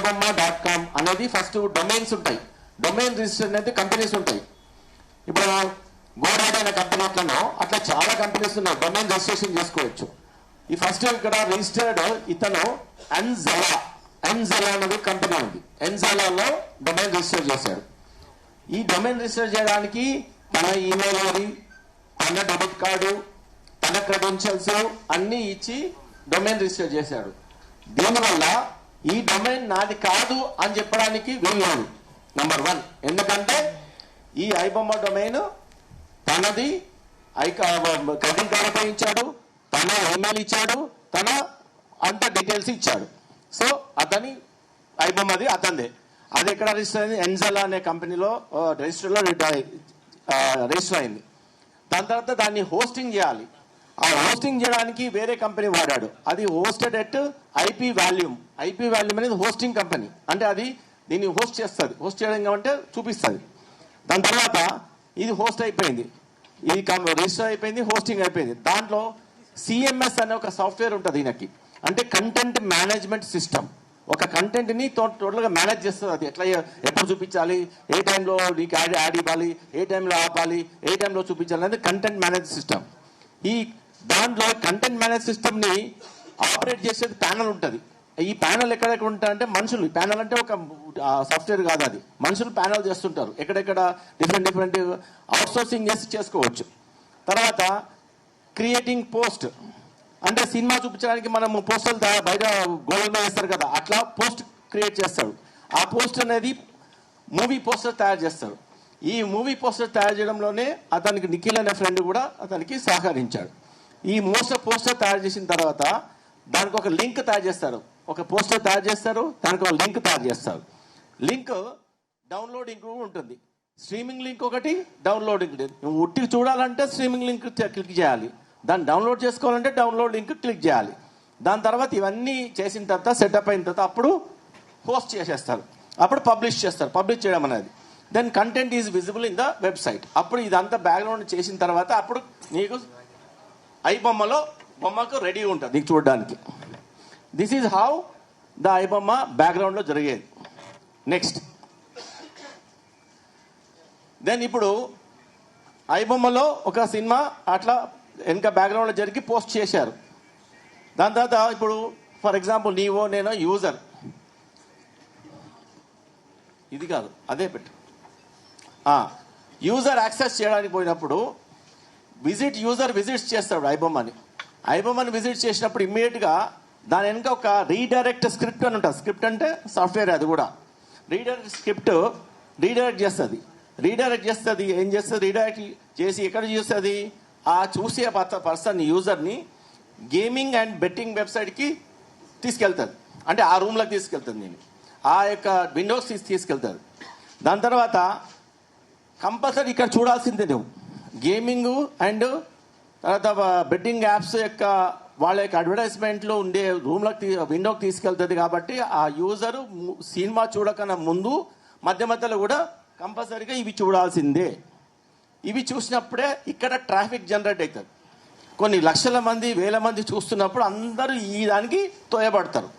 ibomma.com అనేది first domains ఉంటాయి. Domain register అనేది కంపెనీస్ ఉంటాయి. ఇప్పుడు గోడాడీ అనే కంపెనీ ఎట్లనో అట్లా చాలా కంపెనీస్ ఉన్నాయి, డొమైన్ రిజిస్ట్రేషన్ చేసుకోవచ్చు. ఈ ఫస్ట్ ఇక్కడ రిజిస్టర్డ్ ఇతను ఎన్జెలా అనేది కంపెనీ ఉంది. ఎన్జెలాలో డొమైన్ రిజిస్టర్ చేశాడు. ఈ డొమైన్ రిజిస్టర్ చేయడానికి తన ఈమెయిల్ ఐడి, తన డెబిట్ కార్డు, తన క్రెడెన్షియల్స్ అన్నీ ఇచ్చి డొమైన్ రిజిస్టర్ చేశాడు. దీనివల్ల ఈ డొమైన్ నాది కాదు అని చెప్పడానికి వీల్లేదు. నంబర్ 1, ఎందుకంటే ఈ ఐబొమ్మ డొమైన్ తనది. క్రెడిట్ కార్డు ఉపయోగించాడు, తన ఈమెయిల్ ఇచ్చాడు, తన అంత డీటెయిల్స్ ఇచ్చాడు. సో అతని ఐబొమ్మది అతనిదే. అది ఎక్కడ రిజిస్టర్ అయింది? ఎన్జెలా అనే కంపెనీలో రిజిస్టర్లో రిజిస్టర్ అయింది. దాని తర్వాత దాన్ని హోస్టింగ్ చేయాలి. ఆ హోస్టింగ్ చేయడానికి వేరే కంపెనీ వాడాడు. అది hosted at IP volume. IP volume అనేది హోస్టింగ్ కంపెనీ. అంటే అది దీన్ని హోస్ట్ చేస్తుంది. హోస్ట్ చేయడం అంటే చూపిస్తుంది. దాని తర్వాత ఇది హోస్ట్ అయిపోయింది, ఇది రిజిస్టర్ అయిపోయింది, హోస్టింగ్ అయిపోయింది. దాంట్లో సిఎంఎస్ అనే ఒక సాఫ్ట్వేర్ ఉంటుంది ఈయనకి. అంటే కంటెంట్ మేనేజ్మెంట్ సిస్టమ్. ఒక కంటెంట్ని టోటల్గా మేనేజ్ చేస్తుంది. అది ఎట్లా ఎప్పుడు చూపించాలి, ఏ టైంలో నీకు యాడ్ ఇవ్వాలి, ఏ టైంలో ఆపాలి, ఏ టైంలో చూపించాలి అనేది కంటెంట్ మేనేజ్ సిస్టమ్. ఈ దాంట్లో కంటెంట్ మేనేజ్ సిస్టమ్ని ఆపరేట్ చేసేది ప్యానల్ ఉంటుంది. ఈ ప్యానల్ ఎక్కడెక్కడ ఉంటాయంటే మనుషులు. ప్యానల్ అంటే ఒక సాఫ్ట్వేర్ కాదు, అది మనుషులు ప్యానల్ చేస్తుంటారు. ఎక్కడెక్కడ డిఫరెంట్ అవుట్సోర్సింగ్ చేసి చేసుకోవచ్చు. తర్వాత క్రియేటింగ్ పోస్ట్, అంటే సినిమా చూపించడానికి మనం పోస్టర్లు బయట గోడల మీద వేస్తారు కదా, అట్లా పోస్ట్ క్రియేట్ చేస్తాడు. ఆ పోస్ట్ అనేది మూవీ పోస్టర్ తయారు చేస్తాడు. ఈ మూవీ పోస్టర్ తయారు చేయడంలోనే అతనికి నిఖిల్ అనే ఫ్రెండ్ కూడా అతనికి సహకరించాడు. ఈ పోస్టర్ తయారు చేసిన తర్వాత దానికి ఒక లింక్ తయారు చేస్తారు. ఒక పోస్టర్ తయారు చేస్తారు, దానికి ఒక లింక్ తయారు చేస్తారు. లింక్ డౌన్లోడింగ్ ఉంటుంది. స్ట్రీమింగ్ లింక్ ఒకటి, డౌన్లోడింగ్. నువ్వు ఉట్టికి చూడాలంటే స్ట్రీమింగ్ లింక్ క్లిక్ చేయాలి, దాన్ని డౌన్లోడ్ చేసుకోవాలంటే డౌన్లోడ్ లింక్ క్లిక్ చేయాలి. దాని తర్వాత ఇవన్నీ చేసిన తర్వాత సెటప్ అయిన తర్వాత అప్పుడు పోస్ట్ చేసేస్తారు, అప్పుడు పబ్లిష్ చేస్తారు. పబ్లిష్ చేయడం అనేది then content is visible in the website. అప్పుడు ఇదంతా బ్యాక్గ్రౌండ్ చేసిన తర్వాత అప్పుడు నీకు బొమ్మకు రెడీ ఉంటుంది నీకు చూడడానికి. This is how the iBomma బ్యాక్గ్రౌండ్లో జరిగేది. నెక్స్ట్ దెన్ ఇప్పుడు ఐబొమ్మలో ఒక సినిమా అట్లా వెనక బ్యాక్గ్రౌండ్లో జరిగి పోస్ట్ చేశారు. దాని తర్వాత ఇప్పుడు ఫర్ ఎగ్జాంపుల్ నీవో నేను యూజర్, ఇది కాదు అదే పెట్టు, యూజర్ యాక్సెస్ చేయడానికి పోయినప్పుడు యూజర్ విజిట్స్ చేస్తాడు ఐబొమ్మని విజిట్ చేసినప్పుడు ఇమ్మీడియట్గా దాని వెనుక ఒక రీడైరెక్ట్ స్క్రిప్ట్ అని ఉంటుంది. స్క్రిప్ట్ అంటే సాఫ్ట్వేర్, అది కూడా రీడైరెక్ట్ చేస్తుంది. ఏం చేస్తుంది? రీడైరెక్ట్ చేసి ఎక్కడ చూస్తుంది? ఆ చూసే పర్సన్ యూజర్ని గేమింగ్ అండ్ బెట్టింగ్ వెబ్సైట్కి తీసుకెళ్తుంది. అంటే ఆ రూమ్లోకి తీసుకెళ్తుంది, నేను ఆ యొక్క విండోస్ తీసుకెళ్తుంది. దాని తర్వాత కంపల్సరీ ఇక్కడ చూడాల్సిందే నువ్వు గేమింగ్ అండ్ తర్వాత బెట్టింగ్ యాప్స్ యొక్క వాళ్ళ యొక్క అడ్వర్టైజ్మెంట్లో ఉండే రూమ్లోకి విండోకి తీసుకెళ్తుంది. కాబట్టి ఆ యూజరు సినిమా చూడకన్నా ముందు మధ్యలో కూడా కంపల్సరీగా ఇవి చూడాల్సిందే. ఇవి చూసినప్పుడే ఇక్కడ ట్రాఫిక్ జనరేట్ అవుతుంది. కొన్ని లక్షల మంది, వేల మంది చూస్తున్నప్పుడు అందరూ ఈ దానికి తోయబడతారు.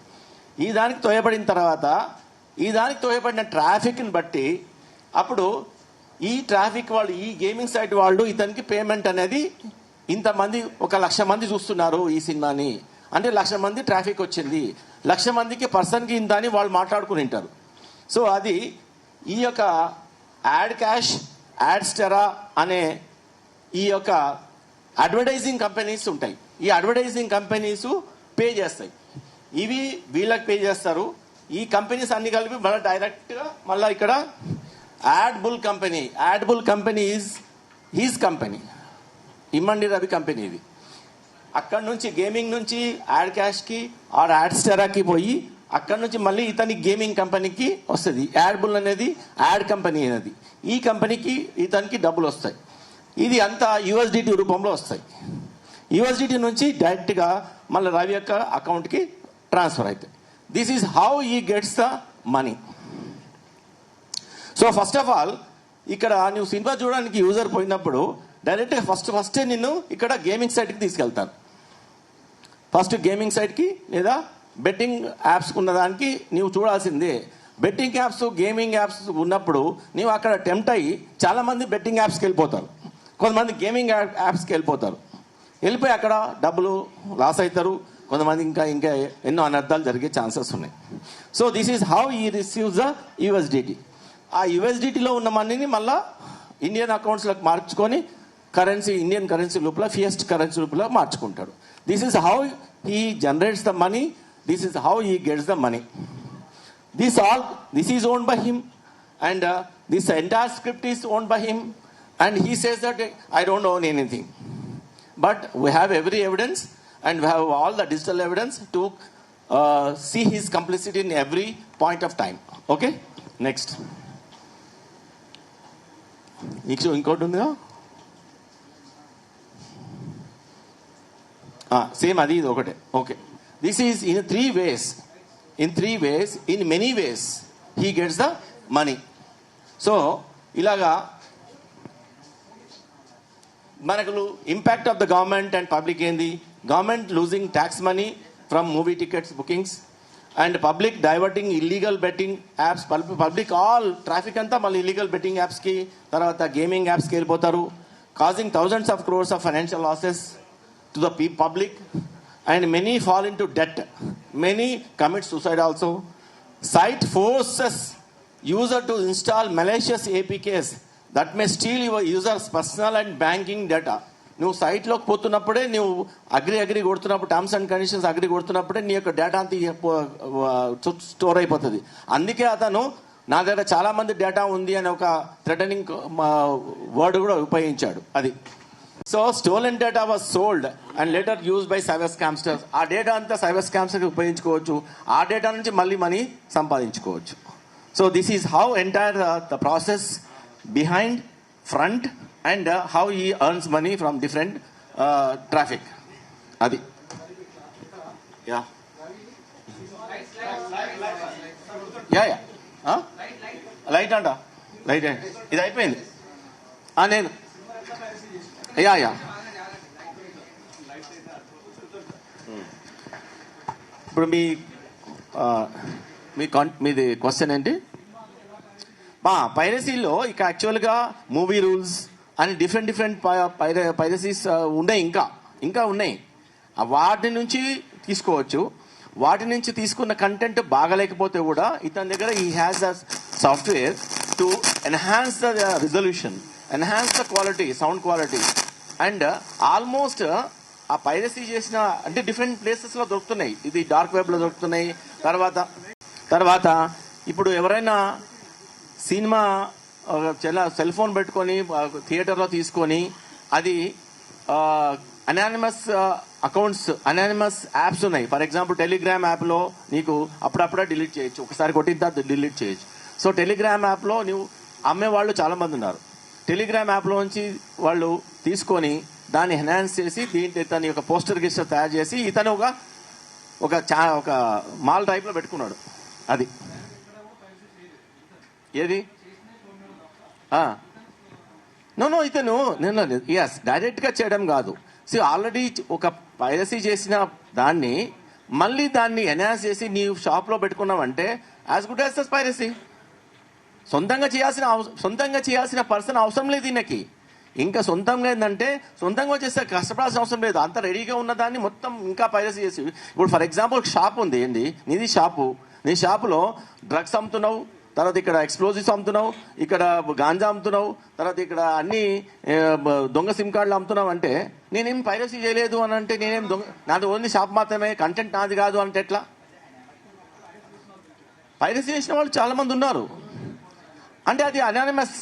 ఈ దానికి తోయబడిన తర్వాత ఈ దానికి తోయబడిన ట్రాఫిక్ని బట్టి అప్పుడు ఈ ట్రాఫిక్ వాళ్ళు, ఈ గేమింగ్ సైట్ వాళ్ళు ఇతనికి పేమెంట్ అనేది ఇంతమంది, 1,00,000 మంది చూస్తున్నారు ఈ సినిమాని అంటే 1,00,000 మంది ట్రాఫిక్ వచ్చింది, 1,00,000 మందికి పర్సన్కి ఇంత అని వాళ్ళు మాట్లాడుకుని ఉంటారు. సో అది ఈ యొక్క యాడ్ క్యాష్, యాడ్స్టెరా అనే ఈ యొక్క అడ్వర్టైజింగ్ కంపెనీస్ ఉంటాయి. ఈ అడ్వర్టైజింగ్ కంపెనీస్ పే చేస్తాయి. ఇవి వీళ్ళకి పే చేస్తారు. ఈ కంపెనీస్ అన్ని కలిపి మళ్ళీ డైరెక్ట్గా మళ్ళీ ఇక్కడ యాడ్ బుల్ కంపెనీ ఈజ్ హీజ్ కంపెనీ, ఇమ్మండి రవి కంపెనీ. ఇది అక్కడ నుంచి గేమింగ్ నుంచి యాడ్ క్యాష్కి ఆర్ యాడ్స్టెరాకి పోయి అక్కడ నుంచి మళ్ళీ ఇతని గేమింగ్ కంపెనీకి వస్తుంది. యాడ్ బుల్ అనేది యాడ్ కంపెనీ అనేది, ఈ కంపెనీకి ఇతనికి డబ్బులు వస్తాయి. ఇది అంతా యూఎస్డిటీ రూపంలో వస్తాయి. యూఎస్డిటీ నుంచి డైరెక్ట్గా మళ్ళీ రవి యొక్క అకౌంట్కి ట్రాన్స్ఫర్ అవుతాయి. దిస్ ఈజ్ హౌ ఈ gets the money. So first of all ఇక్కడ నువ్వు సినిమా చూడడానికి యూజర్ పోయినప్పుడు డైరెక్ట్గా ఫస్టే నిన్ను ఇక్కడ గేమింగ్ సైట్కి తీసుకెళ్తాను. ఫస్ట్ గేమింగ్ సైట్కి లేదా బెట్టింగ్ యాప్స్ ఉన్నదానికి నీవు చూడాల్సిందే. బెట్టింగ్ యాప్స్, గేమింగ్ యాప్స్ ఉన్నప్పుడు నీవు అక్కడ టెంప్ట్ అయ్యి చాలామంది బెట్టింగ్ యాప్స్కి వెళ్ళిపోతారు, కొంతమంది గేమింగ్ యాప్స్కి వెళ్ళిపోతారు. వెళ్ళిపోయి అక్కడ డబ్బులు లాస్ అవుతారు, కొంతమంది ఇంకా ఎన్నో అనర్థాలు జరిగే ఛాన్సెస్ ఉన్నాయి. సో దిస్ ఈజ్ హౌ ఈ రిసీవ్స్ ద యూఎస్డిటీ. ఆ యూఎస్డిటీలో ఉన్న మనీని మళ్ళీ ఇండియన్ అకౌంట్స్లోకి మార్చుకొని కరెన్సీ, ఇండియన్ కరెన్సీ లోపల, ఫియస్ట్ కరెన్సీ లోపల మార్చుకుంటాడు. This is how he generates the money, this is how he gets the money. This is owned by him, and this entire script is owned by him, and he says that I don't own anything. But we have every evidence, and we have all the digital evidence to see his complicity in every point of time. Okay, next. ఇంకోటి ఉందా? Same అది ఇది ఒకటే. Okay, this is in 3 ways. In many ways he gets the money. So ilaga manaku impact of the government and public endi, government losing tax money from movie tickets bookings, and public diverting illegal betting apps, public all traffic anta malli illegal betting apps ki tarvata gaming apps ki vellipotaru, causing thousands of crores of financial losses to the public, and many fall into debt. Many commit suicide also. Site forces user to install malicious APKs that may steal your user's personal and banking data. నువ్వు సైట్లోకి పోతున్నప్పుడే, నువ్వు agree కొడుతున్నప్పుడు, terms and conditions agree కొడుతున్నప్పుడే నీ యొక్క data అంతా store అయిపోతుంది. అందుకే అతను నా దగ్గర చాలామంది డేటా ఉంది అని ఒక థ్రెటనింగ్ వర్డ్ కూడా ఉపయోగించాడు. అది so stolen data was sold and later used by cyber scamsters. ఆ డేటా అంతా సైబర్ స్కామ్స్టర్కి ఉపయోగించుకోవచ్చు, ఆ డేటా నుంచి మళ్ళీ మనీ సంపాదించుకోవచ్చు. So this is how entire the process behind, front, and how he earns money from different traffic. అది yeah yeah yeah light అంట, లైట్ ఇది అయిపోయింది. నేను యా ఇప్పుడు మీది క్వశ్చన్ ఏంటి? పైరసీలో ఇక యాక్చువల్గా మూవీ రూల్స్ అని డిఫరెంట్ పైరసీస్ ఉన్నాయి, ఇంకా ఉన్నాయి. వాటి నుంచి తీసుకోవచ్చు. వాటి నుంచి తీసుకున్న కంటెంట్ బాగలేకపోతే కూడా ఇతని దగ్గర ఈ has a software to enhance the resolution, enhance the quality, sound quality. And almost ఆ పైరసీ చేసిన అంటే డిఫరెంట్ ప్లేసెస్లో దొరుకుతున్నాయి. ఇది డార్క్ వెబ్లో దొరుకుతున్నాయి. తర్వాత ఇప్పుడు ఎవరైనా సినిమా సెల్ ఫోన్ పెట్టుకొని థియేటర్లో తీసుకొని అది అనానిమస్ అకౌంట్స్, అనానిమస్ యాప్స్ ఉన్నాయి. ఫర్ ఎగ్జాంపుల్ టెలిగ్రామ్ యాప్లో నీకు అప్పుడప్పుడే డిలీట్ చేయొచ్చు, ఒకసారి కొట్టిన తర్వాత డిలీట్ చేయొచ్చు. సో టెలిగ్రామ్ యాప్లో నువ్వు అమ్మేవాళ్ళు చాలామంది ఉన్నారు. టెలిగ్రామ్ యాప్లో నుంచి వాళ్ళు తీసుకొని దాన్ని ఎన్హాన్స్ చేసి దీంట్లో ఇతని ఒక పోస్టర్ గిస్టర్ తయారు చేసి ఇతను ఒక మాల్ టైప్లో పెట్టుకున్నాడు. అది ఏది నో ఇతను ఎస్ డైరెక్ట్గా చేయడం కాదు. సో ఆల్రెడీ ఒక పైరసీ చేసిన దాన్ని మళ్ళీ దాన్ని ఎన్హాన్స్ చేసి నీవు షాప్లో పెట్టుకున్నావంటే as good as the piracy. సొంతంగా చేయాల్సిన పర్సన్ అవసరం లేదు ఈయనకి. ఇంకా సొంతంగా ఏంటంటే సొంతంగా వచ్చేస్తే కష్టపడాల్సిన అవసరం లేదు. అంత రెడీగా ఉన్న దాన్ని మొత్తం ఇంకా పైరసీ చేసి, ఇప్పుడు ఫర్ ఎగ్జాంపుల్ షాప్ ఉంది ఏంటి, నీది షాపు, నీ షాపులో డ్రగ్స్ అమ్ముతున్నావు, తర్వాత ఇక్కడ ఎక్స్ప్లోజివ్స్ అమ్ముతున్నావు, ఇక్కడ గాంజా అమ్ముతున్నావు, తర్వాత ఇక్కడ అన్ని దొంగ సిమ్ కార్డులు అమ్ముతున్నావు అంటే నేనేం పైరసీ చేయలేదు అని అంటే నేనేం నాది ఓన్లీ షాప్ మాత్రమే, కంటెంట్ నాది కాదు అంటే ఎట్లా? పైరసీ చేసిన వాళ్ళు చాలా మంది ఉన్నారు. అంటే అది అనానిమస్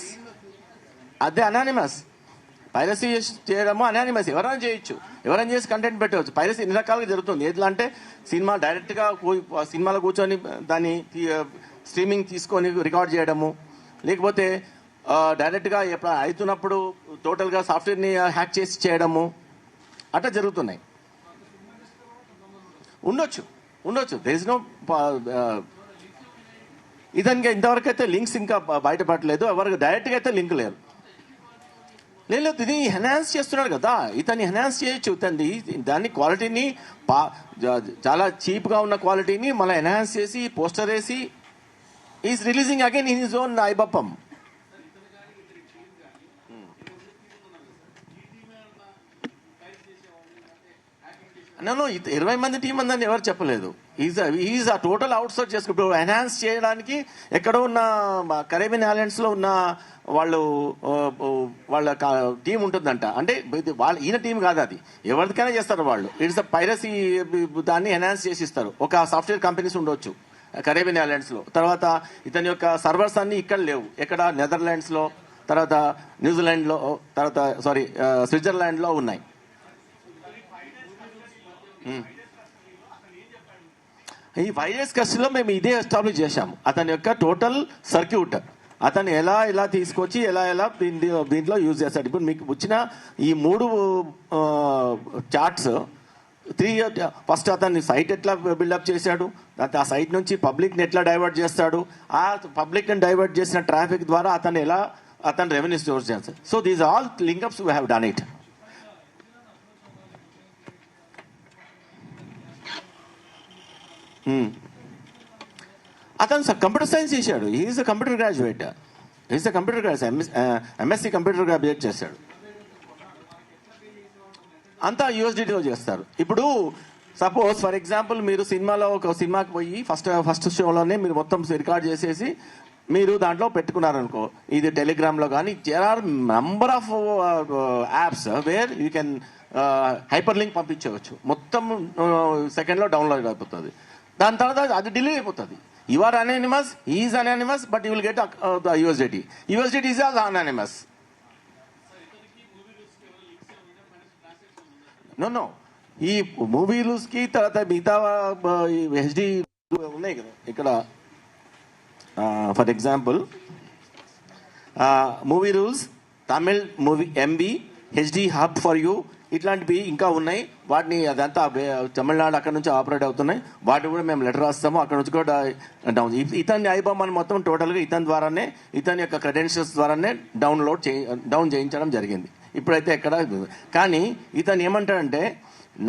పైరసీ చేయడము అనానిమస్. ఎవరైనా చేయొచ్చు, ఎవరైనా చేసి కంటెంట్ పెట్టవచ్చు. పైరసీ ఎన్ని రకాలుగా జరుగుతుంది. ఎట్లా అంటే సినిమా డైరెక్ట్గా సినిమాలో కూర్చొని దాన్ని స్ట్రీమింగ్ తీసుకొని రికార్డ్ చేయడము, లేకపోతే డైరెక్ట్గా ఎప్పుడు అవుతున్నప్పుడు టోటల్గా సాఫ్ట్వేర్ని హ్యాక్ చేసి చేయడము, అట్లా జరుగుతున్నాయి. ఉండొచ్చు దేర్ ఇస్ నో. ఇదానికి ఇంతవరకు అయితే లింక్స్ ఇంకా బయటపడలేదు, ఎవరికి డైరెక్ట్గా అయితే లింక్ లేదు, ఇది ఎన్హాన్స్ చేస్తున్నాడు కదా, ఇతన్ని ఎన్హాన్స్ చేయొచ్చు. దాన్ని క్వాలిటీని చాలా చీప్గా ఉన్న క్వాలిటీని మళ్ళీ ఎన్హాన్స్ చేసి పోస్టర్ వేసి is releasing again in his own ఐబప్పం. నన్ను 20 మంది టీం అందని ఎవరు చెప్పలేదు. ఈజ్ ఆ టోటల్ అవుట్సోర్స్ చేసుకుంటూ ఎన్హాన్స్ చేయడానికి ఎక్కడో ఉన్న కరేబియన్ ఐలాండ్స్లో ఉన్న వాళ్ళ టీం ఉంటుందంట. అంటే ఈయన టీం కాదు, అది ఎవరికైనా చేస్తారు వాళ్ళు. ఇట్స్ అ పైరసీ, దాన్ని ఎన్హాన్స్ చేసి ఇస్తారు. ఒక సాఫ్ట్వేర్ కంపెనీస్ ఉండొచ్చు కరేబియన్ ఐలాండ్స్లో. తర్వాత ఇతని యొక్క సర్వర్స్ అన్ని ఇక్కడ లేవు, ఎక్కడ నెదర్లాండ్స్లో, తర్వాత న్యూజిలాండ్లో, తర్వాత స్విట్జర్లాండ్లో ఉన్నాయి. ఈ 5 years ఖర్చులో మేము ఇదే ఎస్టాబ్లిష్ చేశాము. అతని యొక్క టోటల్ సర్క్యూట్ అతను ఎలా తీసుకొచ్చి ఎలా దీంట్లో యూజ్ చేస్తాడు. ఇప్పుడు మీకు వచ్చిన ఈ 3 చార్ట్స్ 3 ఫస్ట్ అతన్ని సైట్ ఎట్లా బిల్డప్ చేశాడు, ఆ సైట్ నుంచి పబ్లిక్ని ఎట్లా డైవర్ట్ చేస్తాడు, ఆ పబ్లిక్ని డైవర్ట్ చేసిన ట్రాఫిక్ ద్వారా అతను రెవెన్యూ సోర్స్ చేస్తాడు. So these all link-ups we have done it. అతను కంప్యూటర్ సైన్స్ చేశాడు. Is a computer graduate. MSc computer graduate చేశాడు. అంతా యూఎస్డిటీలో చేస్తారు. ఇప్పుడు సపోజ్ ఫర్ ఎగ్జాంపుల్ మీరు ఒక సినిమాకి పోయి ఫస్ట్ షోలోనే మీరు మొత్తం రికార్డ్ చేసేసి మీరు దాంట్లో పెట్టుకున్నారనుకో, ఇది టెలిగ్రామ్లో కానీ there are number of apps where you can hyper link పంపించవచ్చు. మొత్తం సెకండ్లో డౌన్లోడ్ అయిపోతుంది. దాని తర్వాత అది డిలీట్ అయిపోతుంది. You are anonymous, is anonymous, but you will get the USDT. USDT is all anonymous. నో ఈ మూవీ రూల్స్కి తర్వాత మిగతా హెచ్డి ఉన్నాయి కదా ఇక్కడ. For example movie rules, Tamil movie MB, HD hub for you, ఇట్లాంటివి ఇంకా ఉన్నాయి. వాటిని అదంతా తమిళనాడు అక్కడ నుంచి ఆపరేట్ అవుతున్నాయి. వాటి కూడా మేము లెటర్ రాస్తాము, అక్కడ నుంచి కూడా డౌన్. ఇతని ఐబొమ్మను మొత్తం టోటల్గా ఇతని యొక్క క్రెడెన్షియల్స్ ద్వారానే డౌన్ చేయించడం జరిగింది. ఇప్పుడైతే ఎక్కడ కానీ ఇతను ఏమంటాడంటే,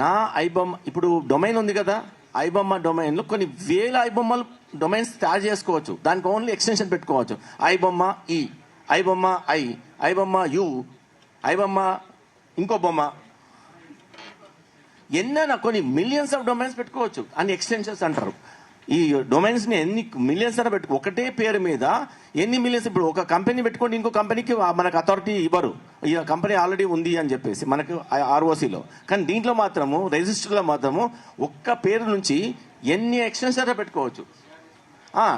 నా ఐబొమ్మ ఇప్పుడు డొమైన్ ఉంది కదా, ఐబొమ్మ డొమైన్లో కొన్ని వేల ఐబొమ్మలు డొమైన్స్ తయారు చేసుకోవచ్చు. దానికి ఓన్లీ ఎక్స్టెన్షన్ పెట్టుకోవచ్చు. ఐబొమ్మ ఈ, ఐబొమ్మ ఐబొమ్మ యు, ఐబొమ్మ ఇంకో బొమ్మ, ఎన్నైనా కొన్ని మిలియన్స్ ఆఫ్ డొమైన్స్ పెట్టుకోవచ్చు. అన్ని ఎక్స్టెన్షన్స్ అంటారు. ఈ డొమైన్స్ని ఎన్ని మిలియన్స్ అయినా పెట్టుకో, ఒకటే పేరు మీద ఎన్ని మిలియన్స్. ఇప్పుడు ఒక కంపెనీ పెట్టుకోండి, ఇంకో కంపెనీకి మనకు అథారిటీ ఇవ్వరు, ఈ కంపెనీ ఆల్రెడీ ఉంది అని చెప్పేసి మనకు ఆర్ఓసిలో. కానీ దీంట్లో మాత్రము రిజిస్టర్లో మాత్రము ఒక్క పేరు నుంచి ఎన్ని ఎక్స్టెన్షన్స్ పెట్టుకోవచ్చు.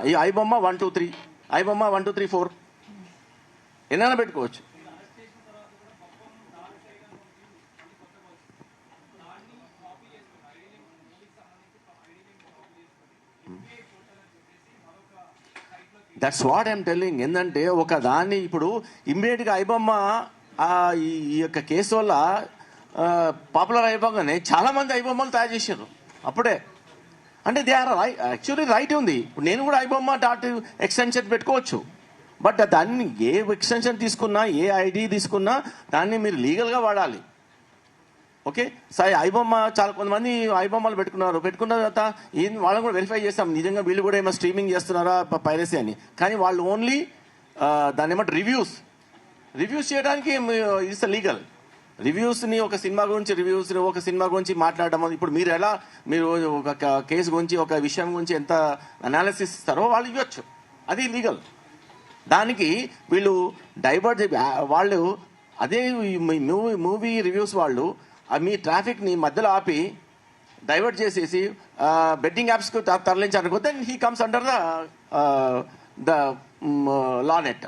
ఈ ఐబొమ్మ 1 2 3, ఐబొమ్మ 1 2 3 4 ఎన్నైనా పెట్టుకోవచ్చు. That's what I'm telling. ఏంటంటే ఒక దాన్ని ఇప్పుడు ఇమ్మీడియట్గా ఐబొమ్మ ఈ యొక్క కేసు వల్ల పాపులర్ అయిపోగానే చాలా మంది ఐబొమ్మలు తయారు చేశారు అప్పుడే. అంటే దే ఆర్ యాక్చువల్లీ రైట్ ఉంది. ఇప్పుడు నేను కూడా ఐబొమ్మ డాట్ ఎక్స్టెన్షన్ పెట్టుకోవచ్చు. బట్ దాన్ని ఏ ఎక్స్టెన్షన్ తీసుకున్నా, ఏ ఐడి తీసుకున్నా దాన్ని మీరు లీగల్గా వాడాలి. ఓకే, సరే ఐబొమ్మ చాలా కొంతమంది ఐబొమ్మలు పెట్టుకున్న తర్వాత వాళ్ళని కూడా వెరిఫై చేస్తాం, నిజంగా వీళ్ళు కూడా ఏమో స్ట్రీమింగ్ చేస్తున్నారా పైరసీ అని. కానీ వాళ్ళు ఓన్లీ దాన్ని ఏమంటే రివ్యూస్ చేయడానికి ఇట్స్ లీగల్. రివ్యూస్ని ఒక సినిమా గురించి మాట్లాడడం. ఇప్పుడు మీరు ఒక కేసు గురించి, ఒక విషయం గురించి ఎంత అనాలిసిస్ ఇస్తారో వాళ్ళు ఇవ్వచ్చు, అది లీగల్. దానికి వీళ్ళు వాళ్ళు అదే మూవీ రివ్యూస్ వాళ్ళు మీ ట్రాఫిక్ని మధ్యలో ఆపి డైవర్ట్ చేసేసి బెట్టింగ్ యాప్స్కు తరలించారనుకో, then he comes under the law net.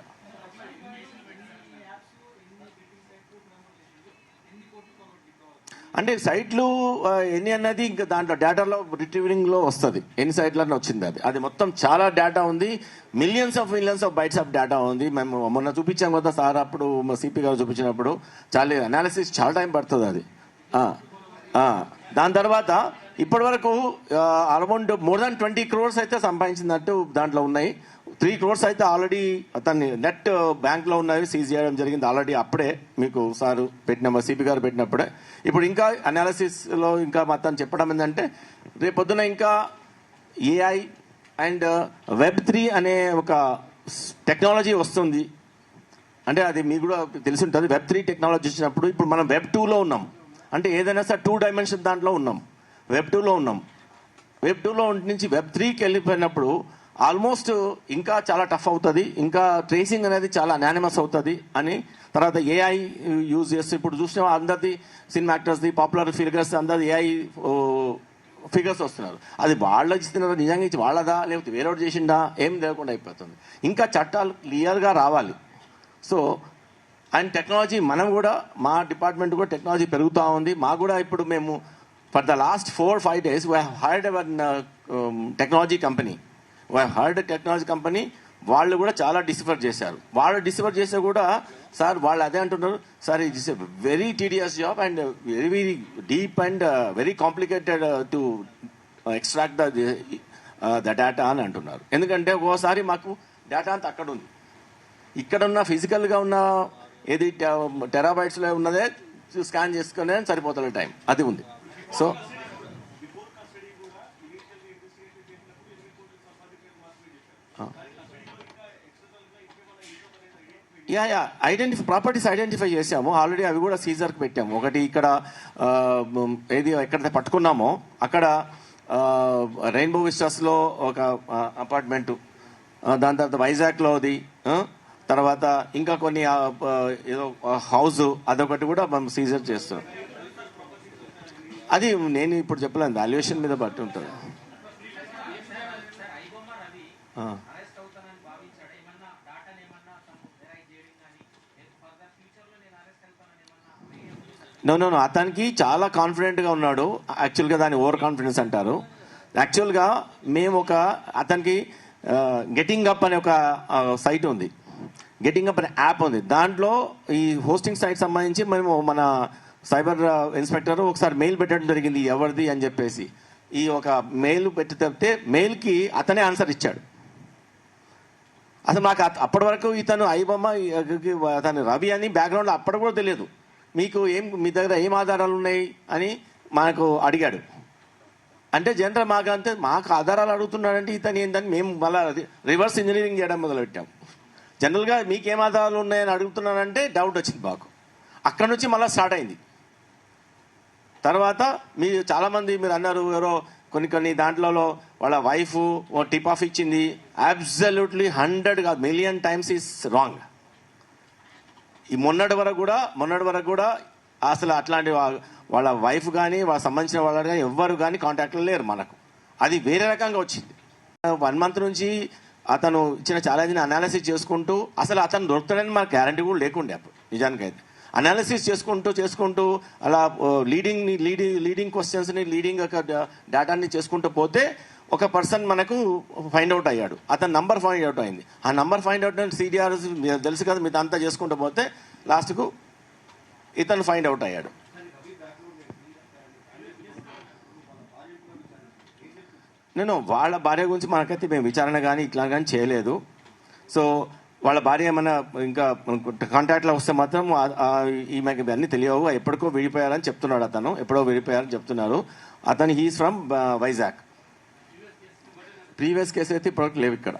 అంటే సైట్లు ఎన్ని అన్నది ఇంకా దాంట్లో డేటాలో రిట్రీవింగ్లో వస్తుంది, ఎన్ని సైట్లన్నీ వచ్చింది. అది మొత్తం చాలా డేటా ఉంది, millions of bytes of data ఉంది. మేము మొన్న చూపించాం కదా సార్, అప్పుడు సిపి గారు చూపించినప్పుడు చాలా అనాలిసిస్ చాలా టైం పడుతుంది అది. దాని తర్వాత ఇప్పటి వరకు అరౌండ్ మోర్ దాన్ 20 crores అయితే సంపాదించినట్టు దాంట్లో ఉన్నాయి. 3 crores అయితే ఆల్రెడీ అతన్ని నెట్ బ్యాంక్లో ఉన్నవి సీజ్ చేయడం జరిగింది ఆల్రెడీ. అప్పుడే మీకు సార్ పెట్టిన సిపి గారు పెట్టినప్పుడే. ఇప్పుడు ఇంకా అనాలిసిస్లో ఇంకా మొత్తం చెప్పడం ఏంటంటే రేపొద్దున ఇంకా ఏఐ అండ్ Web3 అనే ఒక టెక్నాలజీ వస్తుంది. అంటే అది మీకు కూడా తెలిసి ఉంటుంది. Web3 టెక్నాలజీ వచ్చినప్పుడు ఇప్పుడు మనం Web2లో ఉన్నాం. అంటే ఏదైనా సార్ 2 డైమెన్షన్ దాంట్లో ఉన్నాం, Web2లో ఉన్నాం. Web2లో నుంచి Web3కి వెళ్ళిపోయినప్పుడు ఆల్మోస్ట్ ఇంకా చాలా టఫ్ అవుతుంది, ఇంకా ట్రేసింగ్ అనేది చాలా అనానిమస్ అవుతుంది అని. తర్వాత ఏఐ యూజ్ చేస్తే ఇప్పుడు చూసిన అందరిది సినిమా యాక్టర్స్ది పాపులర్ ఫిగర్స్ అందరిది ఏఐ ఫిగర్స్ వస్తున్నారు. అది వాళ్ళ ఇస్తున్నారు, నిజంగా ఇచ్చి వాళ్ళదా లేకపోతే వేరేవాడు చేసిందా ఏం లేకుండా అయిపోతుంది. ఇంకా చట్టాలు క్లియర్గా రావాలి. సో అండ్ టెక్నాలజీ మనం కూడా మా డిపార్ట్మెంట్ కూడా టెక్నాలజీ పెరుగుతూ ఉంది. మాకు కూడా ఇప్పుడు మేము for the last 4-5 days we have hired hour technology company. Technology company వాళ్ళు కూడా చాలా డిసిఫర్ చేశారు. వాళ్ళు డిసిఫర్ చేస్తే కూడా సార్ వాళ్ళు అదే అంటున్నారు, sir it is a very tedious job and very very deep and very complicated to extract the data అని అంటున్నారు. ఎందుకంటే ఓసారి మాకు డేటా అంతా అక్కడ ఉంది, ఇక్కడ ఉన్న ఫిజికల్గా ఉన్న ఏది టెరాబైట్స్లో ఉన్నదే స్కాన్ చేసుకునే సరిపోతుంది టైం, అది ఉంది. సో ప్రాపర్టీస్ ఐడెంటిఫై చేసాము ఆల్రెడీ, అవి కూడా సీజర్కి పెట్టాము. ఒకటి ఇక్కడ ఏది ఎక్కడైతే పట్టుకున్నామో అక్కడ రెయిన్బో విస్టాస్లో ఒక అపార్ట్మెంటు, దాని తర్వాత వైజాగ్లోది, తర్వాత ఇంకా కొన్ని ఏదో హౌస్ అదొకటి కూడా మనం సీజర్ చేస్తున్నాం. అది నేను ఇప్పుడు చెప్పలేను, వాల్యుయేషన్ మీద బట్టి ఉంటుంది. నో అతనికి చాలా కాన్ఫిడెంట్గా ఉన్నాడు. యాక్చువల్గా దాన్ని ఓవర్ కాన్ఫిడెన్స్ అంటారు. యాక్చువల్గా మేము అతనికి గెటింగ్ అప్ అనే ఒక సైట్ ఉంది, గెటింగ్ అప్ అనే యాప్ ఉంది. దాంట్లో ఈ హోస్టింగ్ సైట్ సంబంధించి మేము మన సైబర్ ఇన్స్పెక్టర్ ఒకసారి మెయిల్ పెట్టడం జరిగింది ఎవరిది అని చెప్పేసి. ఈ ఒక మెయిల్ పెట్టి మెయిల్కి అతనే ఆన్సర్ ఇచ్చాడు. అసలు నాకు అప్పటి వరకు ఇతను ఐబొమ్మ అతను రవి అని బ్యాక్గ్రౌండ్లో అప్పటి కూడా తెలియదు. మీకు మీ దగ్గర ఏం ఆధారాలు ఉన్నాయి అని మాకు అడిగాడు. అంటే జనరల్ మాకు ఆధారాలు అడుగుతున్నాడంటే ఇతను ఏంటని మేము మళ్ళీ రివర్స్ ఇంజనీరింగ్ చేయడం మొదలుపెట్టాం. జనరల్గా మీకేం ఆధారాలు ఉన్నాయని అడుగుతున్నానంటే డౌట్ వచ్చింది మాకు. అక్కడ నుంచి మళ్ళీ స్టార్ట్ అయింది. తర్వాత చాలామంది మీరు అన్నారు ఎవరో కొన్ని దాంట్లో వాళ్ళ వైఫ్ టిప్ ఆఫ్ ఇచ్చింది. అబ్సల్యూట్లీ 100 కాదు, 1,000,000 times ఈస్ రాంగ్. ఈ మొన్నటి వరకు కూడా అసలు అట్లాంటి వాళ్ళ వైఫ్ కానీ వాళ్ళ సంబంధించిన వాళ్ళు కానీ ఎవ్వరు కానీ కాంటాక్ట్లో లేరు మనకు. అది వేరే రకంగా వచ్చింది. 1 month నుంచి అతను ఇచ్చిన ఛాలెంజ్ని అనాలిసిస్ చేసుకుంటూ, అసలు అతను దొరుకుతాడని మనకు గ్యారంటీ కూడా లేకుండే అప్పుడు. నిజానికైతే అనాలిసిస్ చేసుకుంటూ అలా లీడింగ్ క్వశ్చన్స్ని లీడింగ్ డేటాని చేసుకుంటూ పోతే ఒక పర్సన్ మనకు ఫైండ్ అవుట్ అయ్యాడు. అతని నంబర్ ఫైండ్ అవుట్ అయింది. ఆ నంబర్ ఫైండ్ అవుట్ CDR తెలుసు కదా, మీరు అంతా చేసుకుంటూ పోతే లాస్ట్కు ఇతను ఫైండ్ అవుట్ అయ్యాడు. నేను వాళ్ళ భార్య గురించి మనకైతే మేము విచారణ కానీ ఇట్లా కానీ చేయలేదు. సో వాళ్ళ భార్య ఏమైనా ఇంకా కాంటాక్ట్లో వస్తే మాత్రం ఈమెకి ఇవన్నీ తెలియవు, ఎప్పటికో విడిపోయారని చెప్తున్నాడు. ఎప్పుడో విడిపోయారని చెప్తున్నారు. అతను he's from Vizag. Previous case అయితే ఇప్పటివరకు లేవు ఇక్కడ.